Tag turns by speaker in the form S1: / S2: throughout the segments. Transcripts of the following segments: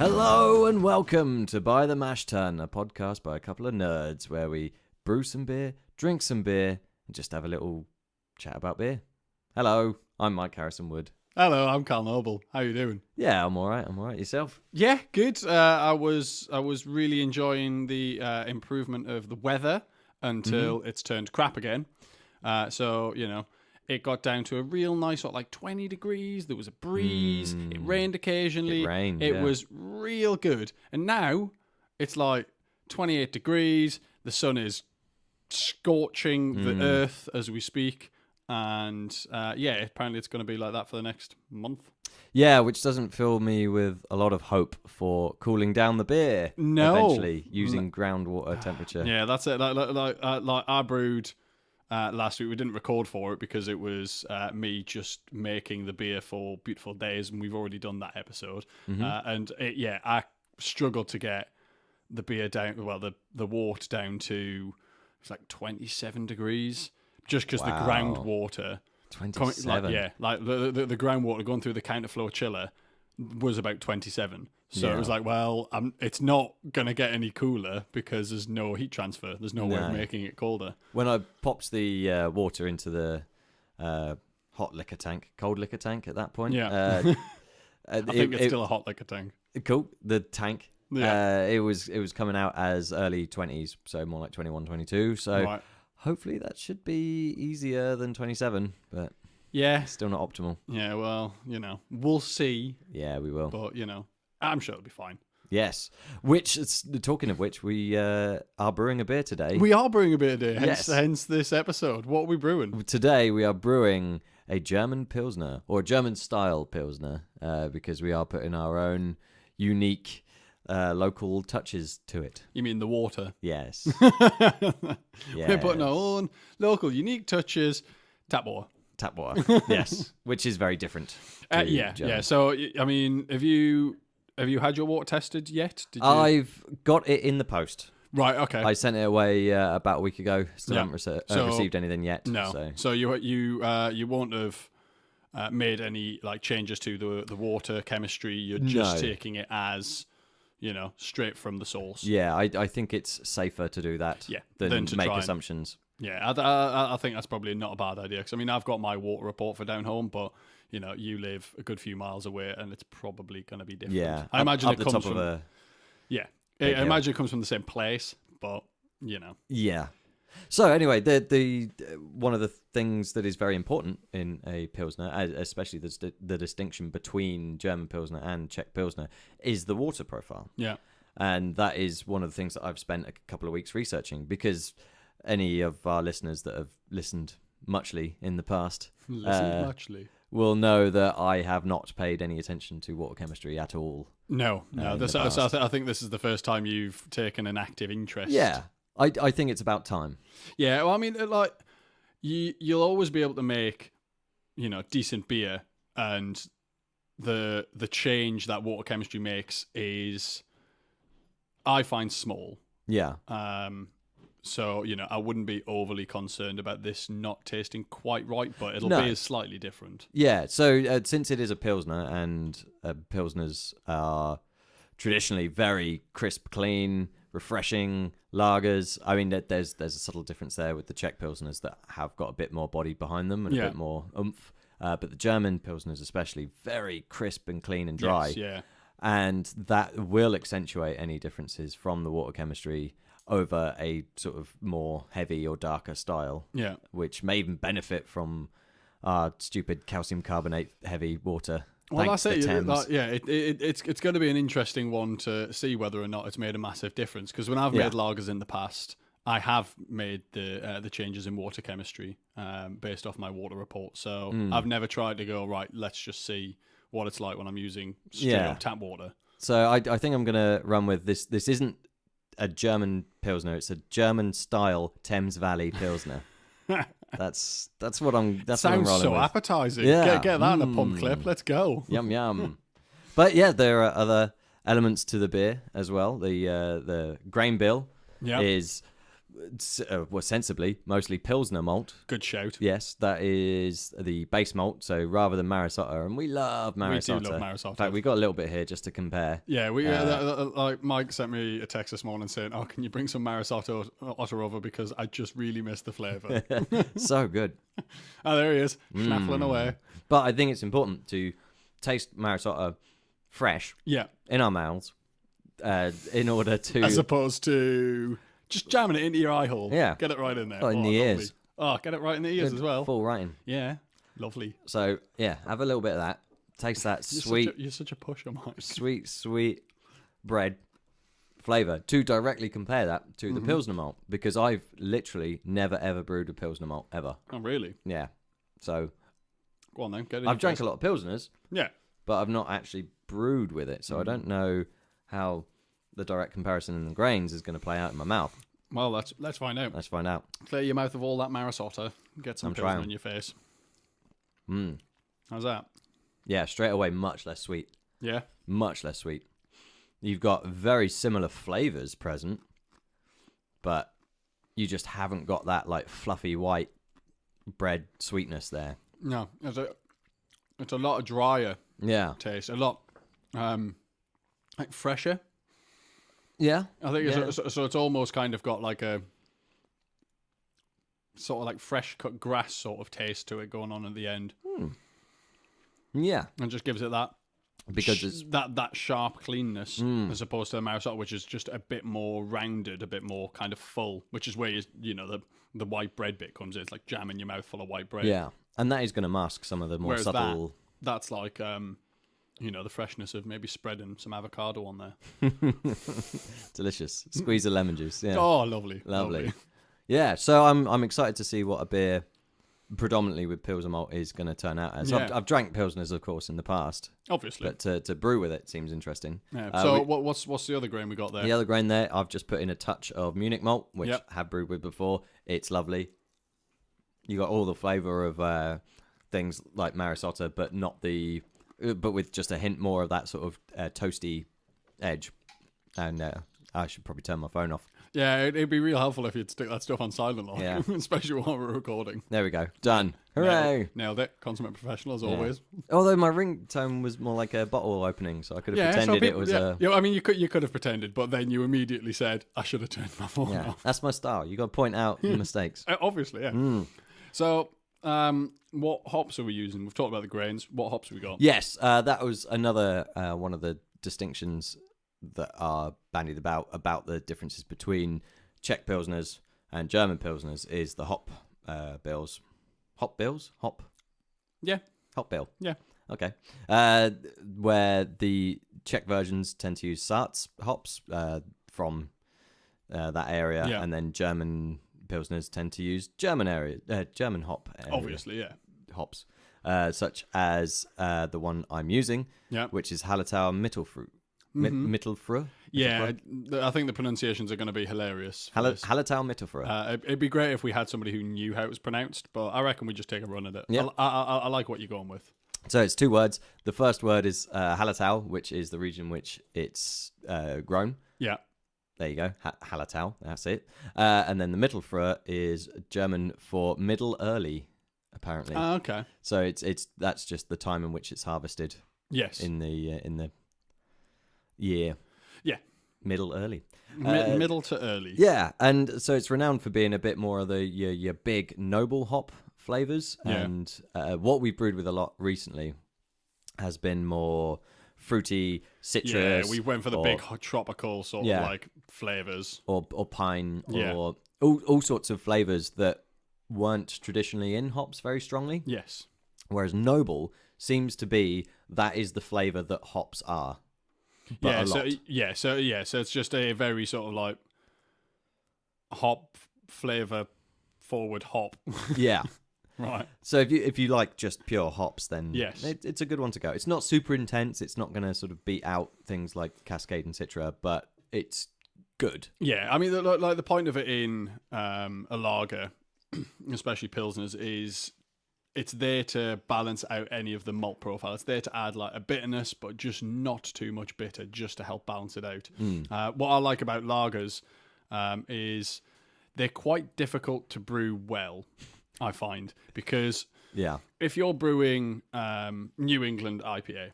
S1: Hello and welcome to By the Mash Tun, a podcast by a couple of nerds where we brew some beer, drink some beer, and just have a little chat about beer. Hello, I'm Mike Harrison Wood.
S2: Hello, I'm Carl Noble. How you doing?
S1: Yeah, I'm all right. Yourself?
S2: Yeah, good. I was really enjoying the improvement of the weather until it's turned crap again. So it got down to a real nice, 20 degrees. There was a breeze. It rained occasionally. It was real good. And now it's like 28 degrees. The sun is scorching the earth as we speak. And apparently it's going to be like that for the next month.
S1: Yeah, which doesn't fill me with a lot of hope for cooling down the beer.
S2: No,
S1: eventually using groundwater temperature.
S2: Yeah, that's it. Like I brewed last week. We didn't record for it because it was me just making the beer for Beautiful Days, and we've already done that episode. I struggled to get the beer down. Well, the wort down to it's like 27 degrees. Just because the groundwater,
S1: 27,
S2: the groundwater going through the counterflow chiller was about 27. So it was like, it's not gonna get any cooler because there's no heat transfer. There's no way of making it colder.
S1: When I popped the water into the cold liquor tank at that point,
S2: I think it's still a hot liquor tank.
S1: Cool, the tank.
S2: Yeah.
S1: It was coming out as early 20s, so more like 21, 22. So. Right. Hopefully that should be easier than 27, but still not optimal.
S2: Yeah, well, we'll see.
S1: Yeah, we will.
S2: But, I'm sure it'll be fine.
S1: Yes. Talking of which, we are brewing a beer today.
S2: We are brewing a beer today, hence this episode. What are we brewing?
S1: Today we are brewing a German Pilsner, or German-style Pilsner, because we are putting our own unique local touches to it.
S2: You mean the water?
S1: Yes.
S2: We're putting our own local unique touches. Tap water.
S1: Yes, which is very different.
S2: Yeah. So, I mean, have you had your water tested yet?
S1: I've got it in the post.
S2: Right. Okay.
S1: I sent it away about a week ago. Still haven't received anything yet.
S2: No. So you won't have made any changes to the water chemistry. You're just taking it as straight from the source.
S1: Yeah, I think it's safer to do that than to make assumptions.
S2: Yeah, I think that's probably not a bad idea. Because, I've got my water report for down home, but, you live a good few miles away, and it's probably going to be different.
S1: Yeah,
S2: I imagine
S1: it comes from... I
S2: imagine it comes from the same place, but,
S1: Yeah. So anyway, the one of the things that is very important in a Pilsner, especially the distinction between German Pilsner and Czech Pilsner, is the water profile.
S2: Yeah.
S1: And that is one of the things that I've spent a couple of weeks researching, because any of our listeners that have listened muchly in the past will know that I have not paid any attention to water chemistry at all.
S2: No. I think this is the first time you've taken an active interest.
S1: Yeah. I think it's about time.
S2: Yeah, well, you'll always be able to make, decent beer, and the change that water chemistry makes is, I find, small.
S1: Yeah.
S2: So, I wouldn't be overly concerned about this not tasting quite right, but it'll be slightly different.
S1: Yeah, so since it is a Pilsner, and Pilsners are traditionally very crisp, clean, refreshing lagers. I mean, there's a subtle difference there with the Czech Pilsners that have got a bit more body behind them and a bit more oomph. But the German Pilsners especially, very crisp and clean and dry.
S2: Yes, yeah.
S1: And that will accentuate any differences from the water chemistry over a sort of more heavy or darker style.
S2: Yeah.
S1: Which may even benefit from our stupid calcium carbonate heavy water.
S2: Well, that's it. It's going to be an interesting one to see whether or not it's made a massive difference. Because when I've made lagers in the past, I have made the changes in water chemistry based off my water report. So I've never tried to go, right, let's just see what it's like when I'm using straight up tap water. So
S1: I think I'm going to run with this. This isn't a German Pilsner. It's a German-style Thames Valley Pilsner. That's what I'm. That's what I'm rolling with.
S2: Sounds so appetizing. Yeah, get that in a pump clip. Let's go.
S1: Yum yum. But yeah, there are other elements to the beer as well. The grain bill is well, sensibly, mostly Pilsner malt.
S2: Good shout.
S1: Yes, that is the base malt. So rather than Marisotta, and we love Marisotta.
S2: We do love Marisotta.
S1: In fact, we got a little bit here just to compare.
S2: Yeah, like Mike sent me a text this morning saying, "Oh, can you bring some Marisotta Otter over because I just really miss the flavour."
S1: So good.
S2: Oh, there he is, schnaffling away.
S1: But I think it's important to taste Marisotta fresh
S2: Yeah,
S1: in our mouths in order to...
S2: as opposed to just jamming it into your eye hole.
S1: Yeah.
S2: Get it right in there.
S1: Oh, in the
S2: lovely.
S1: ears.
S2: Oh, get it right in the ears as well.
S1: Full right in.
S2: Yeah, lovely.
S1: So, yeah, have a little bit of that. Taste that
S2: You're such a pusher, Mike.
S1: sweet bread flavour. To directly compare that to the Pilsner malt, because I've literally never, ever brewed a Pilsner malt, ever.
S2: Oh, really?
S1: Yeah. So,
S2: Go on then. Get it.
S1: I've drank a lot of Pilsners,
S2: Yeah.
S1: but I've not actually brewed with it. So I don't know how the direct comparison in the grains is going to play out in my mouth.
S2: Well, let's find out.
S1: Let's find out.
S2: Clear your mouth of all that Marisotta. Get some
S1: I'm
S2: Pilsner
S1: trying.
S2: in your face.
S1: Mm.
S2: How's that?
S1: Yeah, straight away, much less sweet.
S2: Yeah.
S1: Much less sweet. You've got very similar flavours present, but you just haven't got that like fluffy white bread sweetness there.
S2: No, it's a lot of drier
S1: Yeah.
S2: taste. A lot like fresher.
S1: Yeah.
S2: I think
S1: Yeah.
S2: so. It's almost kind of got like a sort of like fresh cut grass sort of taste to it going on at the end,
S1: Yeah.
S2: and just gives it that
S1: Because it's
S2: that sharp cleanness as opposed to the Marisotta, which is just a bit more rounded, a bit more kind of full, which is where the white bread bit comes in. It's like jamming your mouth full of white bread.
S1: yeah, and that is going to mask some of the more
S2: Whereas
S1: subtle.
S2: that's like the freshness of maybe spreading some avocado on there.
S1: Delicious. Squeeze of lemon juice. Yeah.
S2: Oh, lovely.
S1: Yeah. So I'm excited to see what a beer predominantly with Pilsner malt is going to turn out as.
S2: Yeah.
S1: I've drank Pilsners, of course, in the past,
S2: Obviously.
S1: but to brew with it seems interesting.
S2: Yeah. So what's the other grain we got there?
S1: The other grain there, I've just put in a touch of Munich malt, which
S2: Yep.
S1: I have brewed with before. It's lovely. You got all the flavour of things like Marisotta, but with just a hint more of that sort of toasty edge. And I should probably turn my phone off.
S2: Yeah, it'd be real helpful if you'd stick that stuff on silent lock,
S1: Yeah.
S2: especially while we're recording.
S1: There we go. Done. Hooray!
S2: Nailed it. Consummate professional as
S1: Yeah.
S2: always.
S1: Although my ringtone was more like a bottle opening, so I could have pretended it was a...
S2: Yeah, I mean, you could have pretended, but then you immediately said, I should have turned my phone
S1: Yeah,
S2: off.
S1: that's my style. You got to point out the mistakes.
S2: Obviously, yeah. So, what hops are we using? We've talked about the grains. What hops have we got?
S1: Yes, that was another one of the distinctions that are bandied about the differences between Czech Pilsners and German Pilsners is the hop bills. Hop bills? Hop?
S2: Yeah.
S1: Hop bill.
S2: Yeah.
S1: Okay. Where the Czech versions tend to use Saaz hops from that area,
S2: Yeah.
S1: and then German Pilsners tend to use German hop area
S2: Obviously, yeah.
S1: hops, such as the one I'm using,
S2: Yeah.
S1: which is Hallertau Mittelfruh. Mittelfruh?
S2: Yeah, I think the pronunciations are going to be hilarious. for this.
S1: Hallertau Mittelfruh.
S2: It'd be great if we had somebody who knew how it was pronounced, but I reckon we just take a run at it.
S1: Yeah.
S2: I like what you're going with.
S1: So it's two words. The first word is Hallertau, which is the region which it's grown.
S2: Yeah.
S1: There you go, Hallertau. That's it. And then the Mittelfruh is German for middle early, apparently.
S2: Okay.
S1: So that's just the time in which it's harvested
S2: Yes.
S1: in the year.
S2: Yeah.
S1: Middle early.
S2: Middle to early.
S1: Yeah, and so it's renowned for being a bit more of the your big noble hop flavors.
S2: Yeah.
S1: And what we've brewed with a lot recently has been more fruity, citrus.
S2: Yeah, we went for the
S1: or-
S2: big tropical sort
S1: Yeah.
S2: of like flavors.
S1: or pine
S2: Yeah.
S1: or all sorts of flavors that weren't traditionally in hops very strongly.
S2: Yes.
S1: Whereas noble seems to be that is the flavor that hops are. But
S2: Yeah.
S1: a lot.
S2: So it's just a very sort of like hop flavor forward hop.
S1: Yeah.
S2: Right.
S1: So if you like just pure hops, then
S2: Yes.
S1: it's a good one to go. It's not super intense. It's not going to sort of beat out things like Cascade and Citra, but it's good.
S2: Yeah, I mean, like the point of it in a lager, especially pilsners, is it's there to balance out any of the malt profile. It's there to add like a bitterness, but just not too much bitter, just to help balance it out. What I like about lagers is they're quite difficult to brew well, I find, because
S1: Yeah.
S2: if you're brewing New England IPA,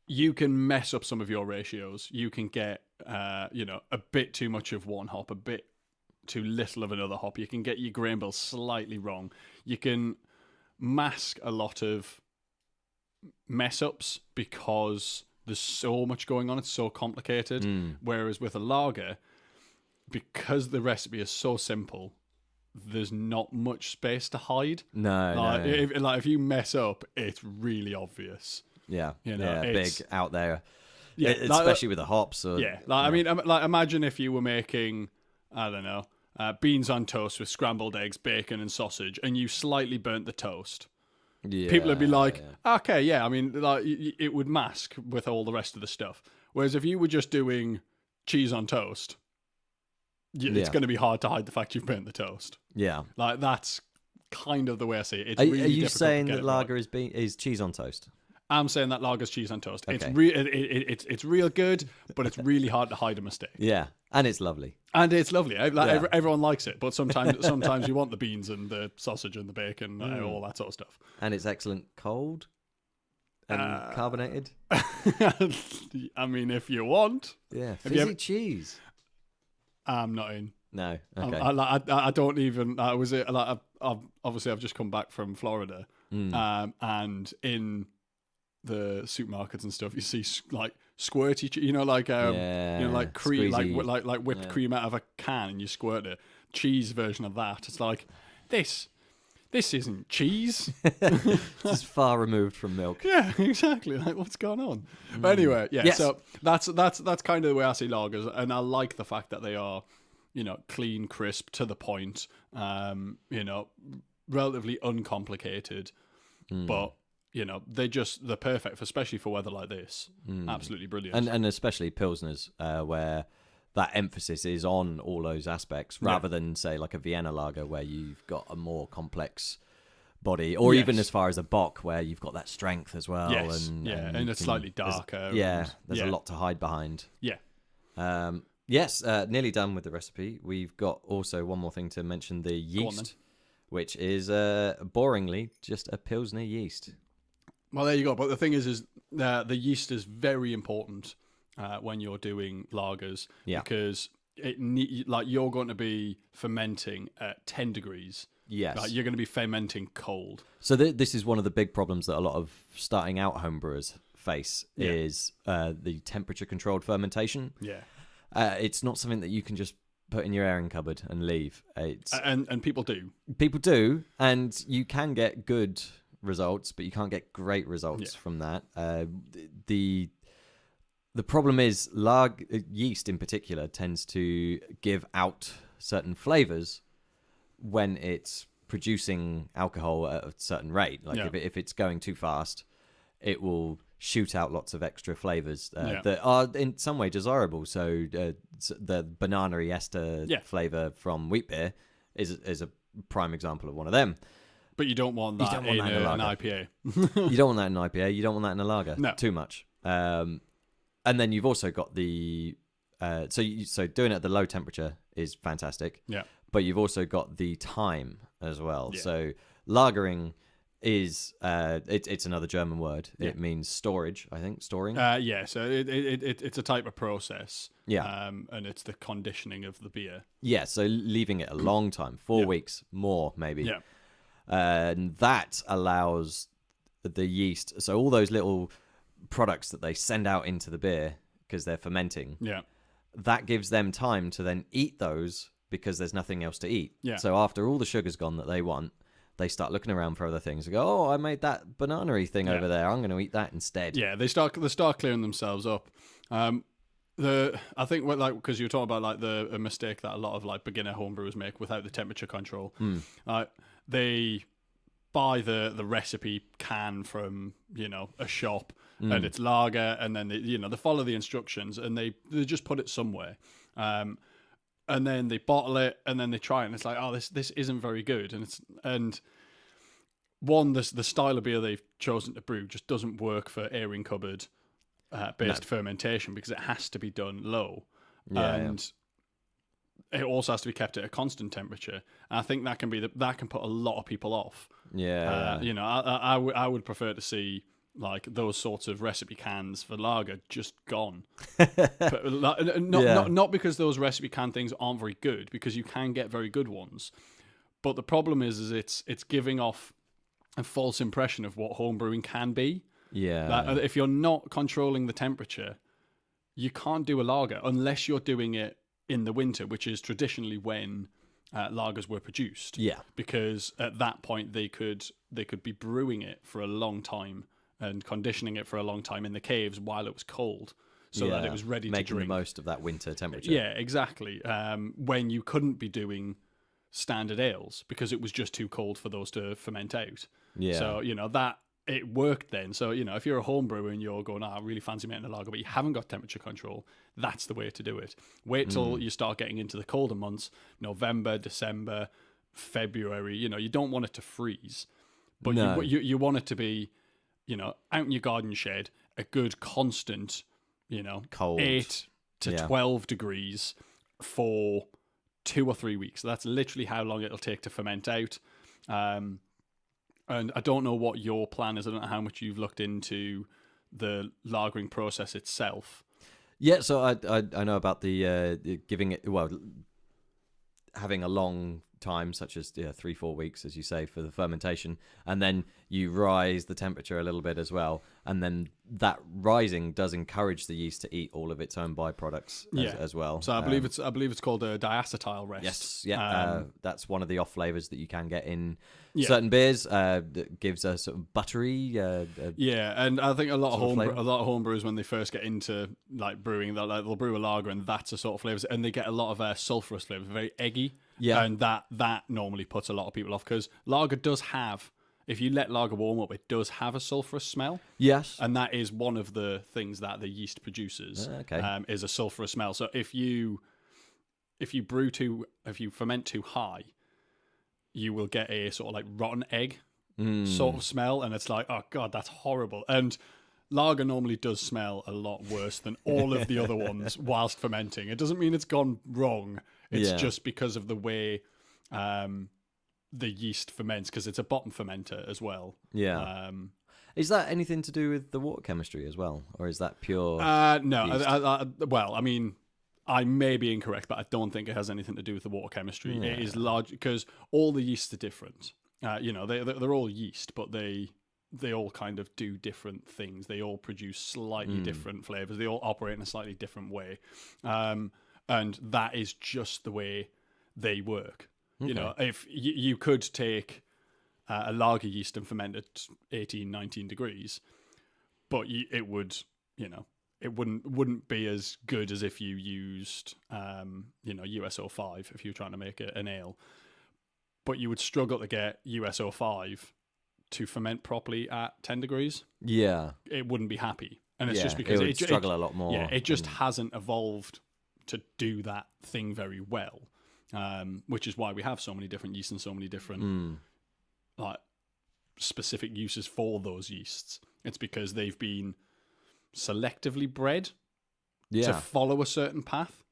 S2: you can mess up some of your ratios. You can get, a bit too much of one hop, a bit too little of another hop. You can get your grain bill slightly wrong. You can mask a lot of mess ups because there's so much going on. It's so complicated. Whereas with a lager, because the recipe is so simple, there's not much space to hide.
S1: No.
S2: If you mess up, it's really obvious.
S1: Yeah.
S2: You know,
S1: big out there.
S2: Yeah,
S1: Especially with the hops. Or,
S2: I mean, imagine if you were making, I don't know, beans on toast with scrambled eggs, bacon, and sausage, and you slightly burnt the toast.
S1: Yeah,
S2: People would be like, okay, yeah, I mean, like it would mask with all the rest of the stuff. Whereas if you were just doing cheese on toast, it's going to be hard to hide the fact you've burnt the toast.
S1: Yeah.
S2: Like that's kind of the way I see it. It's
S1: Are
S2: really
S1: you
S2: difficult
S1: saying
S2: to get
S1: that
S2: it
S1: lager
S2: right.
S1: is cheese on toast?
S2: I'm saying that lager's cheese on toast.
S1: Okay.
S2: It's real good, but it's really hard to hide a mistake.
S1: Yeah, and it's lovely.
S2: And it's lovely. Everyone likes it, but sometimes you want the beans and the sausage and the bacon, all that sort of stuff.
S1: And it's excellent cold and carbonated.
S2: I mean, if you want.
S1: Yeah, fizzy cheese.
S2: I'm not in.
S1: No, okay.
S2: I don't even. Obviously, I've just come back from Florida, and in the supermarkets and stuff, you see like squirty, like cream,
S1: squeezy.
S2: like whipped cream out of a can, and you squirt it. Cheese version of that. It's like this isn't cheese.
S1: It's far removed from milk.
S2: Yeah, exactly. Like what's going on? But anyway, yeah.
S1: Yes.
S2: So that's kind of the way I see lagers, and I like the fact that they are, clean, crisp, to the point. Relatively uncomplicated, but. They're perfect, especially for weather like this. Absolutely brilliant.
S1: And especially Pilsners, where that emphasis is on all those aspects, rather than, say, like a Vienna lager, where you've got a more complex body, or even as far as a Bock, where you've got that strength as well.
S2: Yes, and it's slightly darker.
S1: There's a lot to hide behind.
S2: Yeah.
S1: Nearly done with the recipe. We've got also one more thing to mention, the yeast, which is boringly just a Pilsner yeast.
S2: Well, there you go. But the thing is the yeast is very important when you're doing lagers, because you're going to be fermenting at 10 degrees.
S1: Yes.
S2: You're going to be fermenting cold.
S1: So this is one of the big problems that a lot of starting out homebrewers face, is the temperature-controlled fermentation.
S2: Yeah.
S1: It's not something that you can just put in your airing cupboard and leave.
S2: And people do.
S1: People do, and you can get good results, but you can't get great results from that. The problem is yeast in particular tends to give out certain flavors when it's producing alcohol at a certain rate. Like if it's going too fast, it will shoot out lots of extra flavors that are in some way desirable. So the banana-y ester flavor from wheat beer is a prime example of one of them.
S2: But you don't want that in an IPA.
S1: You don't want that in an IPA. You don't want that in a lager.
S2: No.
S1: Too much. And then you've also got the... So doing it at the low temperature is fantastic.
S2: Yeah.
S1: But you've also got the time as well.
S2: Yeah.
S1: So lagering is... it's another German word.
S2: Yeah.
S1: It means storage, I think. Storing.
S2: So it's a type of process.
S1: Yeah.
S2: And it's the conditioning of the beer.
S1: Yeah, so leaving it a long time. 4 weeks, more maybe.
S2: Yeah.
S1: And that allows the yeast, so all those little products that they send out into the beer because they're fermenting, that gives them time to then eat those because there's nothing else to eat. So after all the sugar's gone that they want, they start looking around for other things and go, oh, I made that banana-y thing over there, I'm going to eat that instead.
S2: They start clearing themselves up. I think because you were talking about a mistake that a lot of beginner homebrewers make without the temperature control. They buy the recipe can from a shop, and it's lager, and then they follow the instructions, and they just put it somewhere, and then they bottle it, and then they try it, and it's like, oh, this isn't very good, and the style of beer they've chosen to brew just doesn't work for airing cupboard based fermentation, because it has to be done low. it also has to be kept at a constant temperature. And I think that can put a lot of people off.
S1: Yeah.
S2: You know, I would prefer to see like those sorts of recipe cans for lager just gone. But not because those recipe can things aren't very good, because you can get very good ones. But the problem is it's giving off a false impression of what homebrewing can be.
S1: Yeah.
S2: That if you're not controlling the temperature, you can't do a lager unless you're doing it in the winter, which is traditionally when lagers were produced.
S1: Yeah.
S2: Because at that point they could be brewing it for a long time and conditioning it for a long time in the caves while it was cold, so that it was ready to drink.
S1: Making the most of that winter temperature.
S2: Yeah, exactly. When you couldn't be doing standard ales because it was just too cold for those to ferment out.
S1: Yeah.
S2: So, you know, that it worked then. So, you know, if you're a home brewer and you're going, I really fancy making a lager, but you haven't got temperature control, that's the way to do it. Wait till you start getting into the colder months, November, December, February. You know, you don't want it to freeze, but you want it to be, you know, out in your garden shed, a good constant, you know,
S1: cold
S2: 8 to 12 degrees for 2 or 3 weeks. So that's literally how long it'll take to ferment out. And I don't know what your plan is. I don't know how much you've looked into the lagering process itself.
S1: Yeah, so I know about the giving it, having a long time, such as 3-4 weeks, as you say, for the fermentation, and then you rise the temperature a little bit as well, and then that rising does encourage the yeast to eat all of its own byproducts as well.
S2: So I believe it's called a diacetyl rest.
S1: Yes, yeah, that's one of the off flavors that you can get in certain beers. That gives a sort of buttery.
S2: And I think a lot of homebrewers, when they first get into like brewing, they'll brew a lager, and that's a sort of flavors, and they get a lot of sulfurous flavors, very eggy. Yeah, and that normally puts a lot of people off, because lager does have, if you let lager warm up, it does have a sulfurous smell. Yes, and that is one of the things that the yeast produces. Is a sulfurous smell. So if you ferment too high, you will get a sort of like rotten egg sort of smell, and it's like, oh god, that's horrible. And lager normally does smell a lot worse than all of the other ones whilst fermenting. It doesn't mean it's gone wrong. It's just because of the way the yeast ferments, because it's a bottom fermenter as well. Yeah.
S1: Is that anything to do with the water chemistry as well, or is that pure?
S2: No. Well, I mean, I may be incorrect, but I don't think it has anything to do with the water chemistry. Yeah. It is large because all the yeasts are different. They're all yeast, but they all kind of do different things. They all produce slightly different flavors. They all operate in a slightly different way. And that is just the way they work. Okay. You know, if you could take a lager yeast and ferment at 18, 19 degrees, but it wouldn't be as good as if you used, US-05 if you were trying to make an ale. But you would struggle to get US-05 to ferment properly at 10 degrees. Yeah. It wouldn't be happy. And it's just because
S1: it would struggle a lot more.
S2: Yeah, it just hasn't evolved to do that thing very well, which is why we have so many different yeasts and so many different like specific uses for those yeasts. It's because they've been selectively bred to follow a certain path,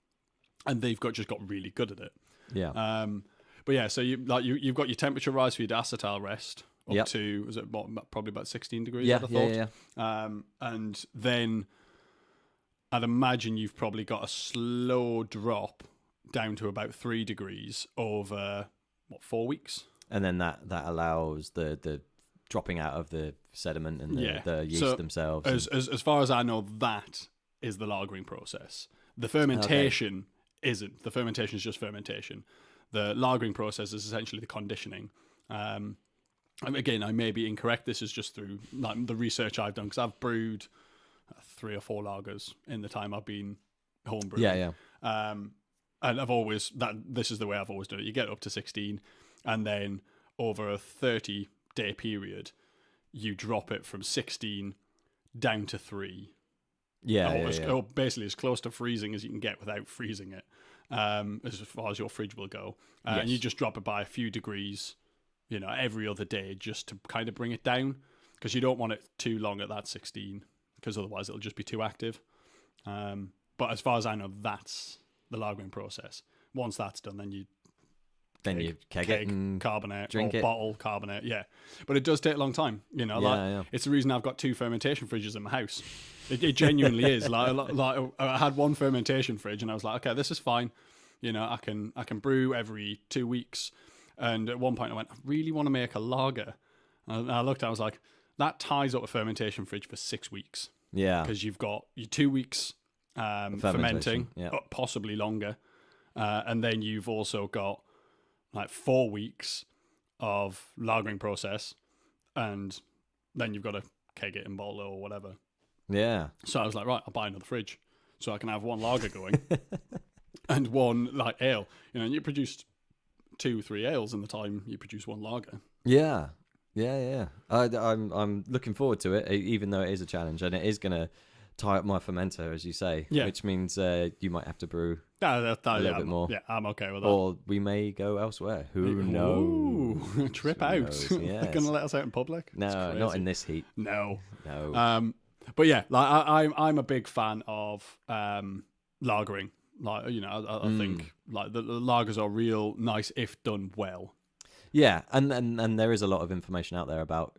S2: and they've just got really good at it. Yeah. But yeah, so you've got your temperature rise for your diacetyl rest up to, is it probably about 16 degrees? I'd have thought. And then I'd imagine you've probably got a slow drop down to about 3 degrees over 4 weeks, and
S1: then that allows the dropping out of the sediment and the yeast themselves.
S2: As far as I know, that is the lagering process. The fermentation isn't. The fermentation is just fermentation. The lagering process is essentially the conditioning. Again, I may be incorrect. This is just through like the research I've done, because I've brewed 3 or 4 lagers in the time I've been homebrewing. And this is the way I've always done it. You get up to 16, and then over a 30-day period, you drop it from 16 down to 3. Or basically as close to freezing as you can get without freezing it, as far as your fridge will go. And you just drop it by a few degrees, every other day, just to kind of bring it down, because you don't want it too long at that 16, because otherwise it'll just be too active. But as far as I know, that's the lagering process, once that's done, then you
S1: you keg it and
S2: carbonate
S1: drink
S2: or
S1: it.
S2: bottle carbonate. Yeah, but it does take a long time. You know,
S1: Yeah.
S2: it's the reason I've got 2 fermentation fridges in my house. It genuinely is. Like I had one fermentation fridge, and I was like, okay, this is fine. You know, I can brew every 2 weeks. And at one point, I went, I really want to make a lager. And I looked, I was like, that ties up a fermentation fridge for 6 weeks.
S1: Yeah.
S2: Because you've got your 2 weeks fermenting,
S1: yeah.
S2: possibly longer, and then you've also got like 4 weeks of lagering process, and then you've got to keg it and bottle it or whatever.
S1: Yeah.
S2: So I was like, right, I'll buy another fridge so I can have one lager going and one like ale. You know, and you produced 2-3 ales in the time you produce one lager.
S1: Yeah. I'm looking forward to it, even though it is a challenge, and it is going to tie up my fermenter, as you say, which means you might have to brew a little bit more.
S2: Yeah, I'm okay with that.
S1: Or we may go elsewhere. Who knows?
S2: Ooh, trip out.
S1: Knows?
S2: They're
S1: Yes.
S2: going to let us out in public?
S1: No, not in this heat.
S2: No.
S1: No.
S2: But yeah, like I'm a big fan of lagering. Like, you know, I think like the lagers are real nice if done well.
S1: Yeah, and there is a lot of information out there about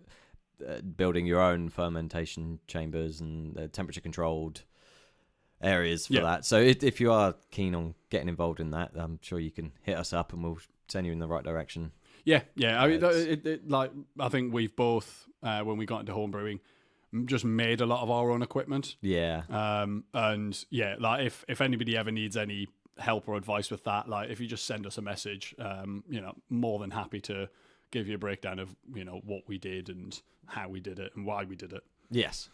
S1: building your own fermentation chambers and temperature controlled areas for that. So if you are keen on getting involved in that, I'm sure you can hit us up and we'll send you in the right direction.
S2: Yeah. I mean, like I think we've both when we got into home brewing, just made a lot of our own equipment.
S1: Yeah.
S2: And yeah, like if anybody ever needs any help or advice with that, like if you just send us a message, you know, more than happy to give you a breakdown of, you know, what we did and how we did it and why we did it.
S1: Yes.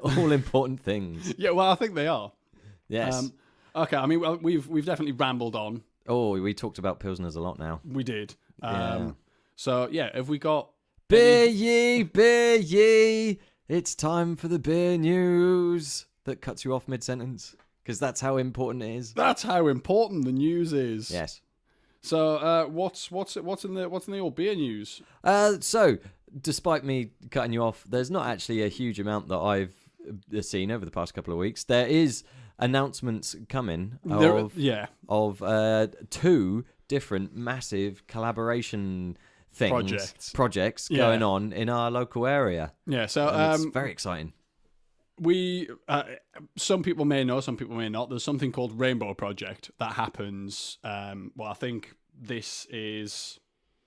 S1: All important things.
S2: Yeah, well, I think they are.
S1: Yes.
S2: Okay, I mean, well, we've definitely rambled on.
S1: Oh, we talked about pilsners a lot now.
S2: We did. So yeah, have we got
S1: beer ye? It's time for the beer news that cuts you off mid-sentence, because that's how important it is.
S2: That's how important the news is.
S1: Yes.
S2: So what's in the old beer news?
S1: So despite me cutting you off, there's not actually a huge amount that I've seen over the past couple of weeks. There is announcements coming of 2 different massive collaboration projects going on in our local area.
S2: Yeah, so
S1: it's very exciting.
S2: We some people may know, some people may not. There's something called Rainbow Project that happens. Well, I think this is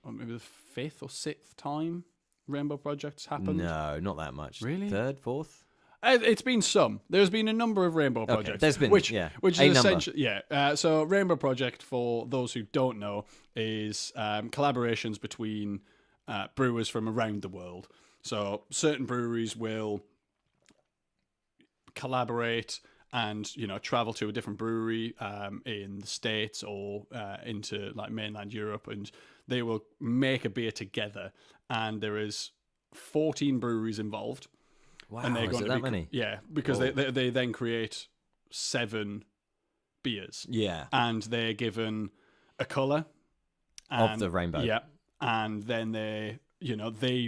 S2: maybe the 5th or 6th time Rainbow Project's happened.
S1: No, not that much.
S2: Really?
S1: 3rd, 4th?
S2: It's been some. There's been a number of Rainbow Projects.
S1: Okay, there's been,
S2: which is essentially, so Rainbow Project, for those who don't know, is collaborations between brewers from around the world. So certain breweries will collaborate and, you know, travel to a different brewery in the States or into like mainland Europe, and they will make a beer together. And there is 14 breweries involved.
S1: Wow,
S2: and they're going
S1: that many?
S2: Yeah, because they then create 7 beers.
S1: Yeah.
S2: And they're given a colour.
S1: Of the rainbow.
S2: Yeah. And then they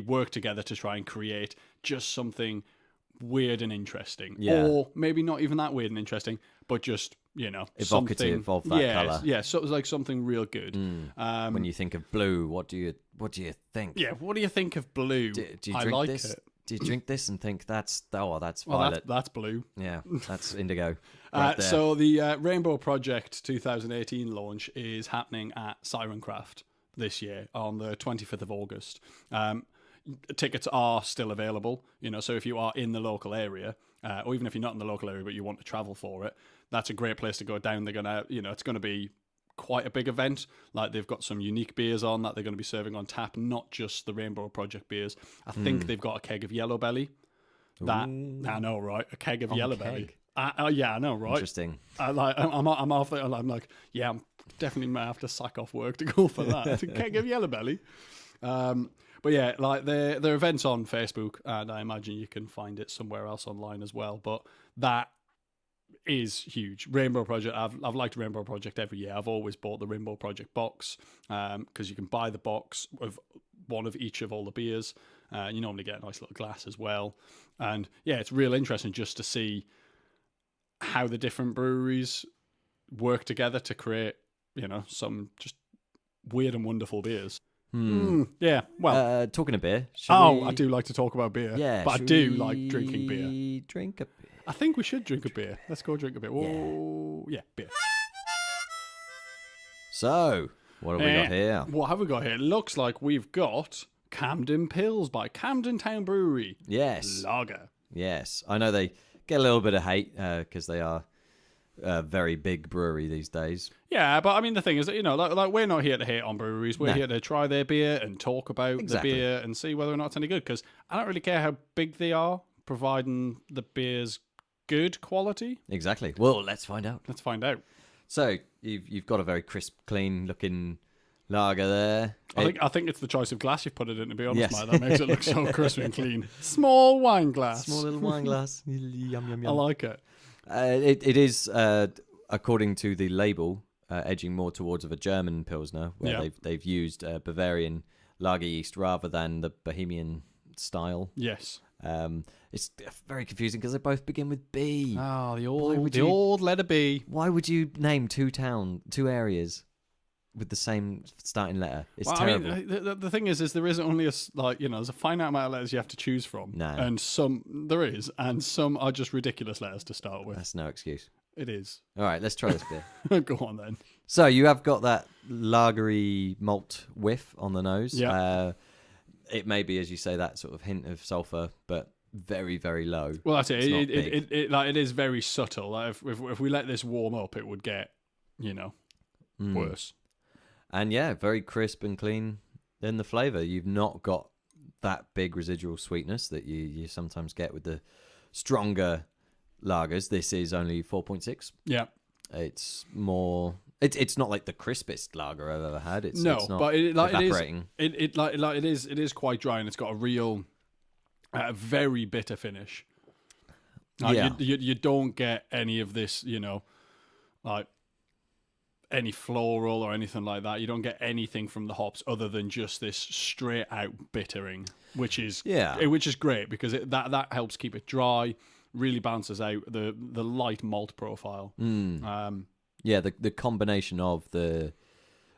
S2: work together to try and create just something weird and interesting.
S1: Yeah.
S2: Or maybe not even that weird and interesting, but just, you know,
S1: evocative of that colour.
S2: Yeah, so it was like something real good.
S1: When you think of blue, what do you think?
S2: Yeah, what do you think of blue?
S1: Do you drink this?
S2: It.
S1: Do you drink this and think that's violet?
S2: Well, that's blue.
S1: Yeah, that's indigo. Right there.
S2: So the Rainbow Project 2018 launch is happening at Sirencraft this year on the 25th of August. Tickets are still available, you know, so if you are in the local area, or even if you're not in the local area but you want to travel for it, that's a great place to go down. They're gonna, you know, it's going to be quite a big event. Like, they've got some unique beers on that they're going to be serving on tap, not just the Rainbow Project beers. I think they've got a keg of Yellow Belly. I know, right? A keg of Yellow Belly. Yeah, I know, right?
S1: Interesting.
S2: I'm off there, and I'm like, yeah, I'm definitely might have to sack off work to go for that. It's a keg of Yellow Belly. But yeah, like their events on Facebook, and I imagine you can find it somewhere else online as well. But that is huge. Rainbow Project. I've liked Rainbow Project every year. I've always bought the Rainbow Project box because you can buy the box of one of each of all the beers. You normally get a nice little glass as well. And yeah, it's real interesting just to see how the different breweries work together to create some just weird and wonderful beers.
S1: Hmm.
S2: Yeah, well,
S1: Talking of beer. Shall we...
S2: I do like to talk about beer.
S1: Yeah,
S2: but I
S1: should
S2: do
S1: we
S2: like drinking beer.
S1: Drink a beer.
S2: I think we should drink a beer. Let's go drink a beer. Whoa, yeah, beer.
S1: So, what have we got here?
S2: What have we got here? It looks like we've got Camden Pills by Camden Town Brewery.
S1: Yes.
S2: Lager.
S1: Yes. I know they get a little bit of hate because they are a very big brewery these days.
S2: Yeah, but I mean, the thing is that, like we're not here to hate on breweries. We're here to try their beer and talk about the beer and see whether or not it's any good. Because I don't really care how big they are, providing the beer's good quality.
S1: Exactly. Well, let's find out.
S2: Let's find out.
S1: So, you've got a very crisp, clean looking lager there.
S2: I think it's the choice of glass you've put it in, to be honest,
S1: Yes.
S2: mate. That makes it look so crisp and clean. Small wine glass.
S1: Small little wine glass. Yum, yum, yum.
S2: I like it.
S1: It is, according to the label, edging more towards of a German Pilsner, where they've used Bavarian lager yeast rather than the Bohemian style.
S2: Yes.
S1: It's very confusing because they both begin with B.
S2: Oh, the old letter B.
S1: Why would you name two areas with the same starting letter? It's terrible.
S2: I mean, the thing is there isn't only there's a finite amount of letters you have to choose from.
S1: No.
S2: And some are just ridiculous letters to start with.
S1: That's no excuse.
S2: It is.
S1: All right, let's try this beer.
S2: Go on then.
S1: So you have got that lagery malt whiff on the nose.
S2: Yeah.
S1: It may be, as you say, that sort of hint of sulfur, but very, very low.
S2: Well, that's it.
S1: It's
S2: It is very subtle. Like if we let this warm up, it would get, worse.
S1: And yeah, very crisp and clean in the flavour. You've not got that big residual sweetness that you sometimes get with the stronger lagers. This is only 4.6.
S2: Yeah.
S1: It's more... It's not like the crispest lager I've ever had. It's not
S2: but
S1: evaporating.
S2: It is quite dry, and it's got a real, very bitter finish. You don't get any of this, like any floral or anything like that. You don't get anything from the hops other than just this straight out bittering, which is great because that helps keep it dry. Really balances out the light malt profile.
S1: Yeah, the combination of the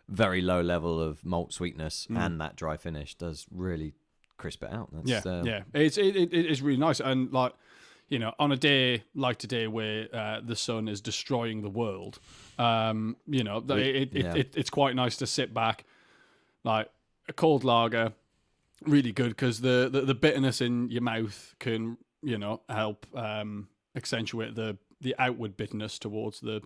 S1: very low level of malt sweetness and that dry finish does really crisp it out.
S2: It is really nice. And on a day like today where the sun is destroying the world, it's quite nice to sit back, like a cold lager, really good because the bitterness in your mouth can help accentuate the outward bitterness towards the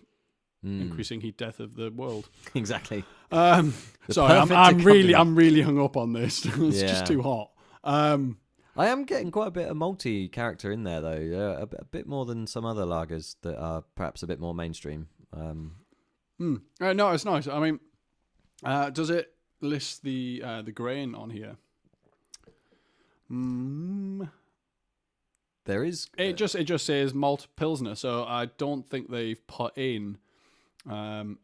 S2: increasing heat death of the world.
S1: Exactly.
S2: Sorry, I'm really hung up on this. It's just too hot.
S1: I am getting quite a bit of malty character in there, though. A bit more than some other lagers that are perhaps a bit more mainstream.
S2: No, it's nice. I mean, does it list the grain on here?
S1: There is.
S2: It just says malt pilsner, so I don't think they've put in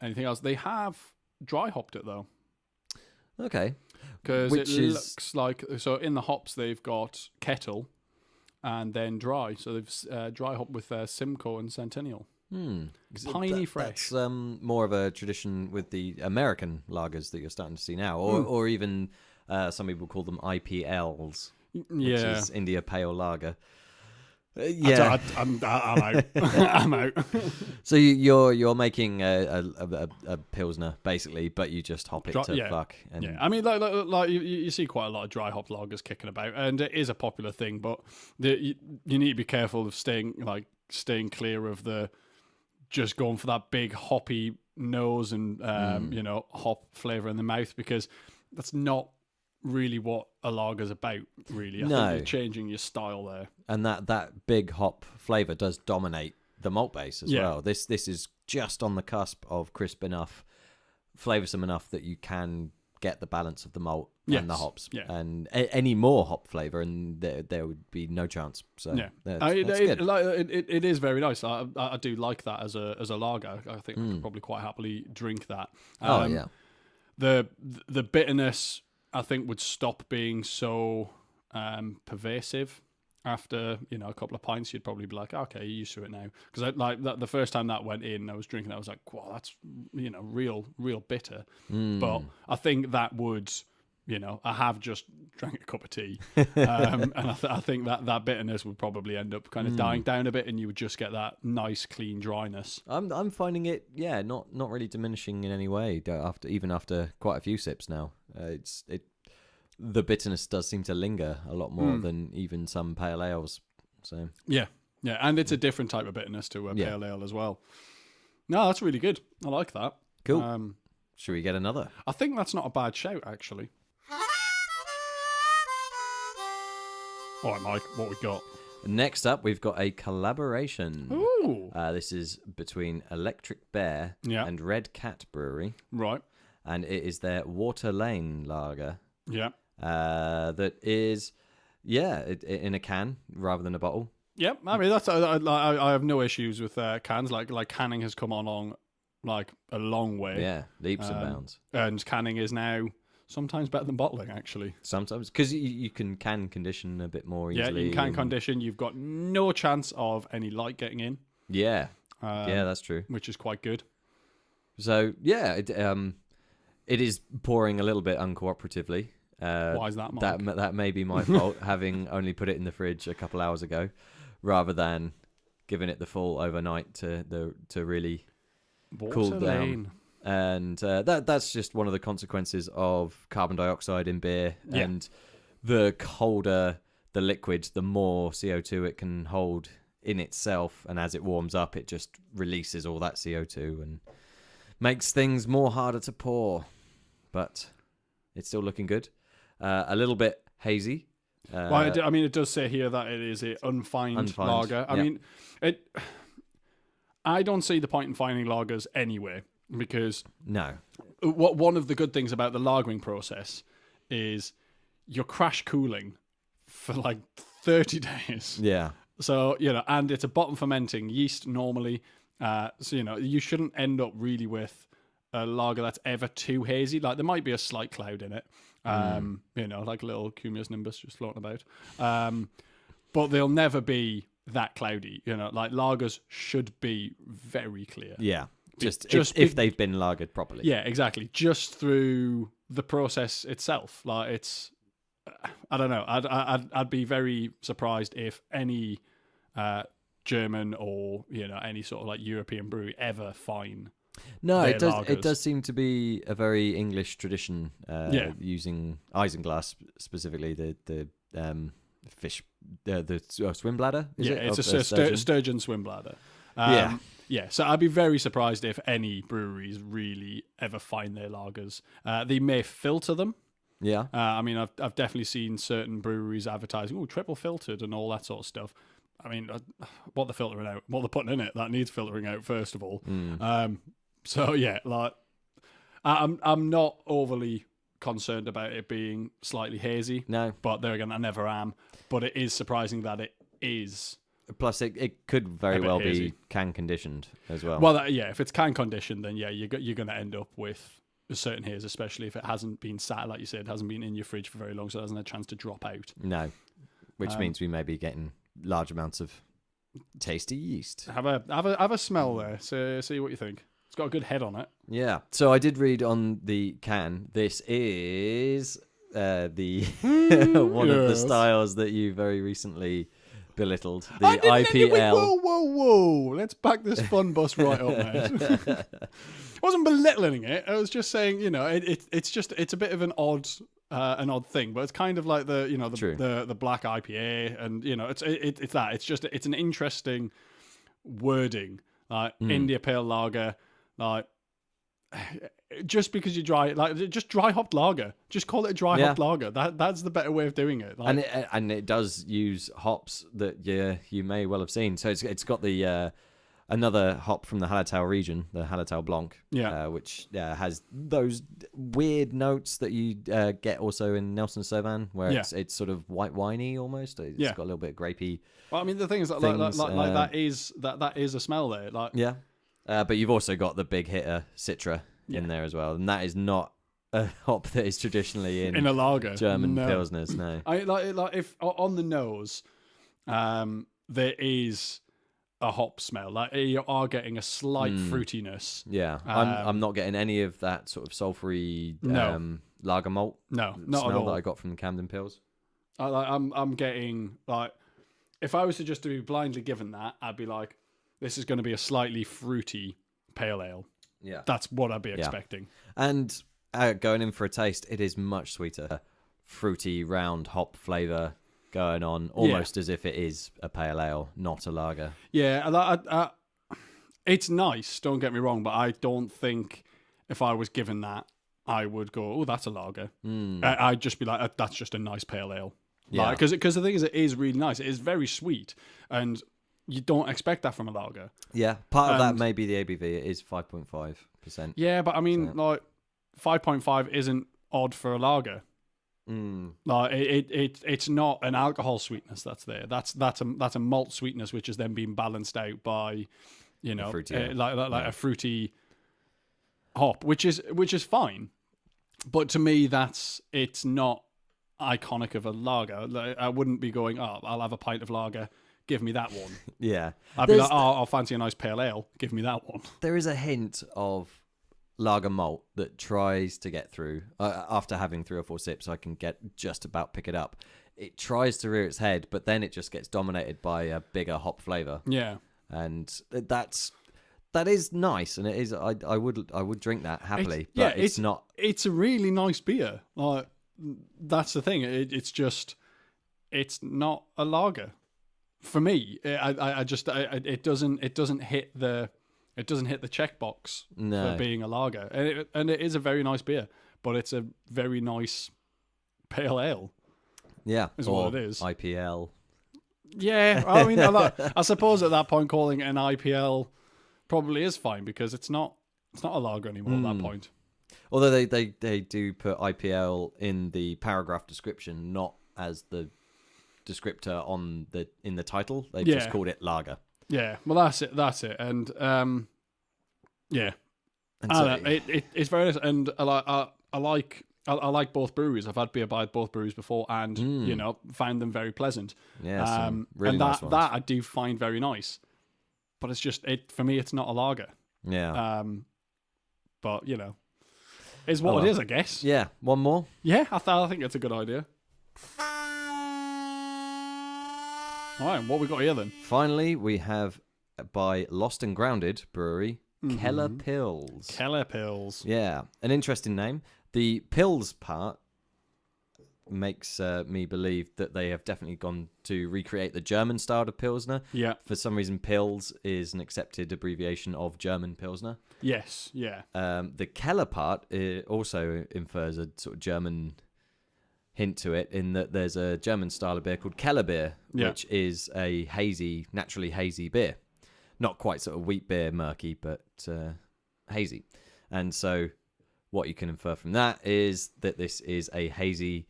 S2: anything else. They have dry hopped it though.
S1: Okay.
S2: Because it looks like, so in the hops they've got kettle and then dry. So they've dry hopped with Simcoe and Centennial. Piney fresh.
S1: That's more of a tradition with the American lagers that you're starting to see now, or even some people call them IPLs, which is India Pale Lager.
S2: I'm out. I'm out.
S1: So you're making a pilsner basically, but you just hop it to fuck. And
S2: yeah, I mean, like you see quite a lot of dry hop lagers kicking about, and it is a popular thing. But you need to be careful of staying clear of the just going for that big hoppy nose and hop flavor in the mouth, because that's not really what a lager's about, really. I think you're changing your style there.
S1: And that big hop flavour does dominate the malt base as well. This is just on the cusp of crisp enough, flavoursome enough that you can get the balance of the malt and the hops. Yeah. And any more hop flavour and there would be no chance. So that's good.
S2: It is very nice. I do like that as a lager. I think I could probably quite happily drink that. The bitterness, I think, would stop being so pervasive after a couple of pints, you'd probably be like, okay, you're used to it now. Because the first time that went in, I was drinking, I was like, wow, that's real bitter. But I think that would, I have just drank a cup of tea, and I think that bitterness would probably end up kind of dying down a bit, and you would just get that nice clean dryness.
S1: I'm finding it, not really diminishing in any way. After quite a few sips now, the bitterness does seem to linger a lot more than even some pale ales. So
S2: yeah, and it's a different type of bitterness to a pale ale as well. No, that's really good. I like that.
S1: Cool. Should we get another?
S2: I think that's not a bad shout, actually. All right, Mike, what we got?
S1: Next up, we've got a collaboration.
S2: Ooh.
S1: This is between Electric Bear and Red Cat Brewery.
S2: Right.
S1: And it is their Water Lane lager.
S2: Yeah.
S1: That is, in a can rather than a bottle.
S2: Yeah, I mean, I have no issues with cans. Like canning has come along like a long way.
S1: Yeah, leaps and bounds.
S2: And canning is now sometimes better than bottling, actually.
S1: Sometimes, because you can can condition a bit more easily.
S2: Yeah, you can condition. You've got no chance of any light getting in.
S1: Yeah, that's true.
S2: Which is quite good.
S1: So, it is pouring a little bit uncooperatively.
S2: Why is that, Mike?
S1: That may be my fault, having only put it in the fridge a couple hours ago, rather than giving it the full overnight to really cool down. And that's just one of the consequences of carbon dioxide in beer.
S2: Yeah.
S1: And the colder the liquid, the more CO2 it can hold in itself. And as it warms up, it just releases all that CO2 and makes things more harder to pour. But it's still looking good. A little bit hazy.
S2: It does say here that it is an unfined lager. I don't see the point in finding lagers anyway, because one of the good things about the lagering process is you're crash cooling for like 30 days.
S1: Yeah.
S2: So, and it's a bottom fermenting yeast normally. So, you shouldn't end up really with a lager that's ever too hazy. Like, there might be a slight cloud in it. Like a little cumulus nimbus just floating about. But they'll never be that cloudy. Like lagers should be very clear.
S1: Yeah. If they've been lagered properly.
S2: Yeah, exactly. Just through the process itself. Like it's, I don't know. I'd be very surprised if any German or any sort of like European brewery ever fine.
S1: No, it does. Lagers. It does seem to be a very English tradition. Using isinglass specifically, the fish, the swim bladder.
S2: It's a sturgeon swim bladder. So I'd be very surprised if any breweries really ever find their lagers. They may filter them.
S1: Yeah.
S2: I've definitely seen certain breweries advertising, triple filtered and all that sort of stuff. I mean, what they're filtering out, what they're putting in it, that needs filtering out first of all. So yeah, like I'm not overly concerned about it being slightly hazy.
S1: No,
S2: but there again, I never am. But it is surprising that it is.
S1: Plus, it could very well be can conditioned as well.
S2: Well, if it's can conditioned, then you're going to end up with a certain haze, especially if it hasn't been sat, like you said, it hasn't been in your fridge for very long, so it hasn't had a chance to drop out.
S1: No, which means we may be getting large amounts of tasty yeast.
S2: Have a smell there. So see what you think. It's got a good head on it.
S1: Yeah. So I did read on the can. This is the one of the styles that you very recently belittled. The IPL.
S2: Whoa! Let's back this fun bus right up, mate. I wasn't belittling it. I was just saying, it's a bit of an odd thing, but it's kind of like the black IPA, and it's that. It's an interesting wording, like India Pale Lager. Like, just because you just dry hopped lager. Just call it a dry hopped lager. That's the better way of doing it. Like,
S1: and it does use hops that you may well have seen. So it's got the another hop from the Hallertau region, the Hallertau Blanc, which has those weird notes that you get also in Nelson Sauvin, where it's sort of white winey almost. It's got a little bit grapey.
S2: Well, I mean, the thing is that that is a smell there. Like
S1: but you've also got the big hitter Citra in there as well, and that is not a hop that is traditionally in
S2: a lager.
S1: German pilsners. No,
S2: I like if on the nose, there is a hop smell. Like you are getting a slight fruitiness.
S1: Yeah, I'm not getting any of that sort of sulfury
S2: No.
S1: lager malt
S2: No, not at
S1: smell
S2: all.
S1: that I got from the Camden Pills.
S2: I'm getting like, if I was to just to be blindly given that, I'd be like, this is going to be a slightly fruity pale ale.
S1: Yeah,
S2: That's what I'd be expecting.
S1: And going in for a taste, it is much sweeter, fruity, round hop flavor going on, almost as if it is a pale ale, not a lager.
S2: Yeah, it's nice. Don't get me wrong, but I don't think if I was given that, I would go, oh, that's a lager. I'd just be like, that's just a nice pale ale.
S1: Yeah.
S2: Because the thing is, it is really nice. It is very sweet, and you don't expect that from a lager.
S1: Yeah, part of that may be the ABV. It is 5.5%.
S2: Yeah, but I mean, like 5.5 isn't odd for a lager. Like it's not an alcohol sweetness that's there. That's a malt sweetness which is then being balanced out by, a fruity hop, which is fine. But to me, it's not iconic of a lager. Like, I wouldn't be going, oh, I'll have a pint of lager. Give me that one.
S1: Yeah.
S2: I'd be like, oh, I'll fancy a nice pale ale. Give me that one.
S1: There is a hint of lager malt that tries to get through after having 3 or 4 sips. I can just about pick it up. It tries to rear its head, but then it just gets dominated by a bigger hop flavor.
S2: Yeah,
S1: and that is nice, and it is. I would drink that happily, but it's not.
S2: It's a really nice beer. Like that's the thing. It's not a lager for me. It doesn't hit the checkbox for being a lager, and it is a very nice beer, but it's a very nice pale ale.
S1: Yeah,
S2: is what it is.
S1: IPL.
S2: Yeah, I mean, I suppose at that point calling it an IPL probably is fine because it's not a lager anymore at that point.
S1: Although they do put IPL in the paragraph description, not as the descriptor in the title. They've just called it lager.
S2: Yeah, well that's it, and yeah, and so, it's very nice, and I like both breweries. I've had beer by both breweries before, and found them very pleasant.
S1: Yeah, really
S2: and
S1: nice ones.
S2: that I do find very nice. But it's just for me. It's not a lager.
S1: Yeah.
S2: But is what it is, I guess.
S1: Yeah. One more.
S2: Yeah, I think it's a good idea. All right, what we got here then?
S1: Finally, we have by Lost and Grounded Brewery, Keller Pills.
S2: Keller Pills.
S1: Yeah, an interesting name. The pills part makes me believe that they have definitely gone to recreate the German style of Pilsner.
S2: Yeah.
S1: For some reason, Pils is an accepted abbreviation of German Pilsner.
S2: Yes, yeah.
S1: The Keller part also infers a sort of German hint to it, in that there's a German style of beer called Keller beer, which is a naturally hazy beer. Not quite sort of wheat beer murky, but hazy. And so what you can infer from that is that this is a hazy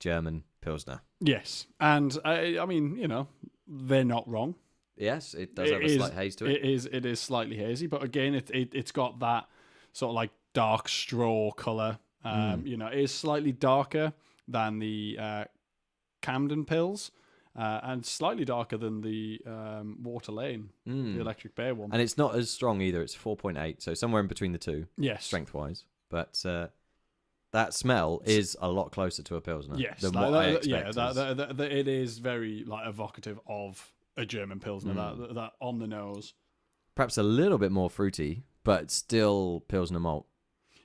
S1: German Pilsner.
S2: Yes, and I mean, they're not wrong.
S1: Yes, it does have a slight haze to it.
S2: It is slightly hazy, but again, it's got that sort of like dark straw color. It is slightly darker than the Camden Pills, and slightly darker than the Water Lane, the Electric Bear one.
S1: And it's not as strong either. It's 4.8, so somewhere in between the two.
S2: Yes,
S1: strength-wise, but that smell is a lot closer to a Pilsner.
S2: Yes,
S1: than what I expect.
S2: Yeah, it is very evocative of a German Pilsner. That on the nose,
S1: perhaps a little bit more fruity, but still Pilsner malt.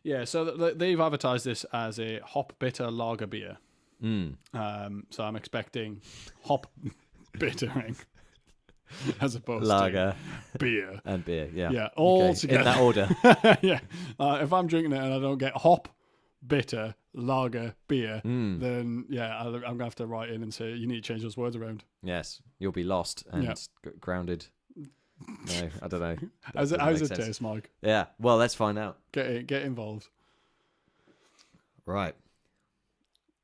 S2: Yeah, so they've advertised this as a hop bitter lager beer. So I'm expecting hop bittering as opposed
S1: lager,
S2: to beer
S1: and beer. Yeah,
S2: all together
S1: in that order.
S2: Yeah, if I'm drinking it and I don't get hop bitter lager beer, then I'm gonna have to write in and say you need to change those words around.
S1: Yes, you'll be lost and grounded. No, I don't know.
S2: How's it taste, Mike?
S1: Yeah, well, let's find out.
S2: Get involved.
S1: Right,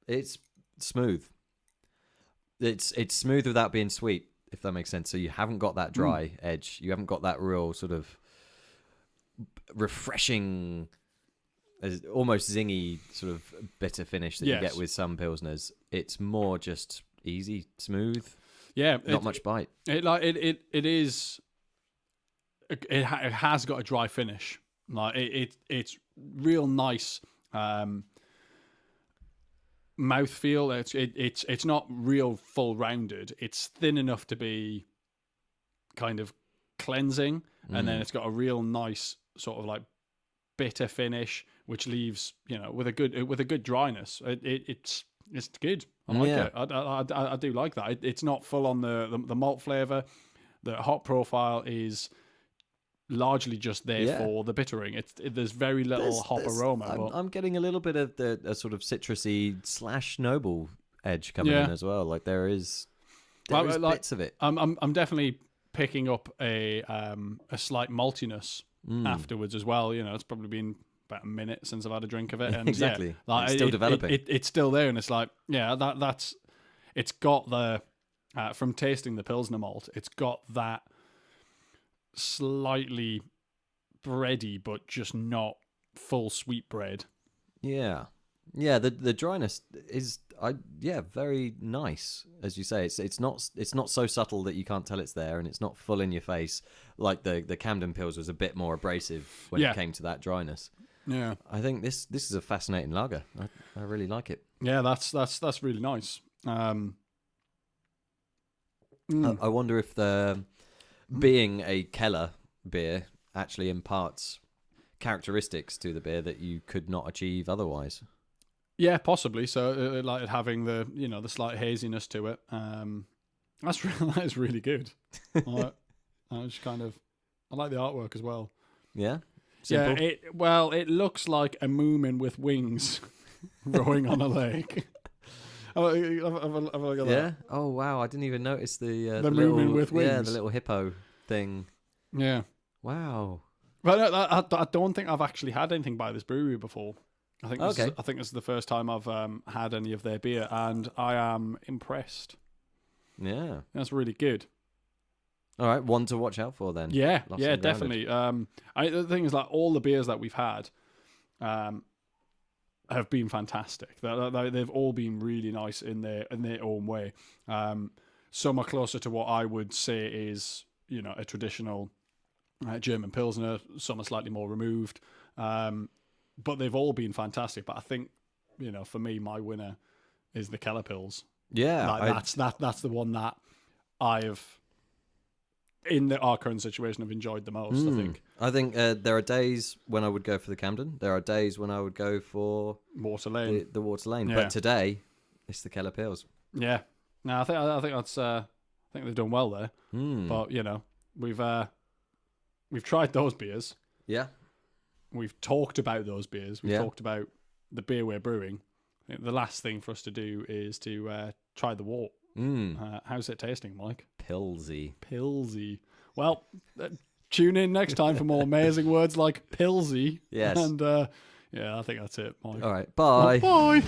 S1: it's smooth. It's smooth without being sweet, if that makes sense. So you haven't got that dry edge. You haven't got that real sort of refreshing, almost zingy sort of bitter finish that you get with some Pilsners. It's more just easy, smooth.
S2: Yeah,
S1: not much bite.
S2: It is. It has got a dry finish. Like it's real nice mouthfeel. It's not real full rounded. It's thin enough to be kind of cleansing, and then it's got a real nice sort of like bitter finish, which leaves with a good dryness. It's good. I like it. I do like that. It's not full on the malt flavor. The hop profile is largely just there for the bittering. There's very little hop aroma.
S1: I'm getting a little bit of the sort of citrusy / noble edge coming in as well. Like there is bits of it.
S2: I'm definitely picking up a slight maltiness afterwards as well. It's probably been about a minute since I've had a drink of it, and
S1: exactly,
S2: like
S1: it's still developing.
S2: It's still there, and it's like that's it's got the from tasting the Pilsner malt, it's got that slightly bready, but just not full sweet bread.
S1: Yeah. The dryness is very nice, as you say. It's not so subtle that you can't tell it's there, and it's not full in your face like the Camden Pils was a bit more abrasive when it came to that dryness.
S2: Yeah,
S1: I think this is a fascinating lager. I really like it.
S2: Yeah, that's really nice.
S1: I wonder if the being a Keller beer actually imparts characteristics to the beer that you could not achieve otherwise.
S2: Yeah, possibly. So, like having the the slight haziness to it. That is really good. I like the artwork as well.
S1: Yeah. Simple.
S2: Yeah. It looks like a moomin with wings rowing on a lake. Have a look at that.
S1: Oh wow! I didn't even notice the
S2: moomin
S1: little,
S2: with wings.
S1: Yeah, the little hippo thing.
S2: Yeah.
S1: Wow.
S2: But I don't think I've actually had anything by this brewery before. I think this is the first time I've had any of their beer, and I am impressed.
S1: Yeah,
S2: that's really good.
S1: All right, one to watch out for then.
S2: Yeah, definitely. The thing is, like all the beers that we've had, have been fantastic. They've all been really nice in their own way. Some are closer to what I would say is a traditional German Pilsner. Some are slightly more removed. But they've all been fantastic. But I think, for me, my winner is the Keller Pils.
S1: Yeah,
S2: that's the one that I've, in our current situation, have enjoyed the most.
S1: I think there are days when I would go for the Camden. There are days when I would go for
S2: Water Lane.
S1: The Water Lane.
S2: Yeah.
S1: But today, it's the Keller Pils.
S2: Yeah. No, I think that's. I think they've done well there. But we've tried those beers.
S1: Yeah.
S2: We've talked about those beers. We've talked about the beer we're brewing. I think the last thing for us to do is to try the wort. How's it tasting, Mike?
S1: Pilsy.
S2: Well, tune in next time for more amazing words like pilsy.
S1: Yes.
S2: And I think that's it, Mike.
S1: All right. Bye.
S2: Bye.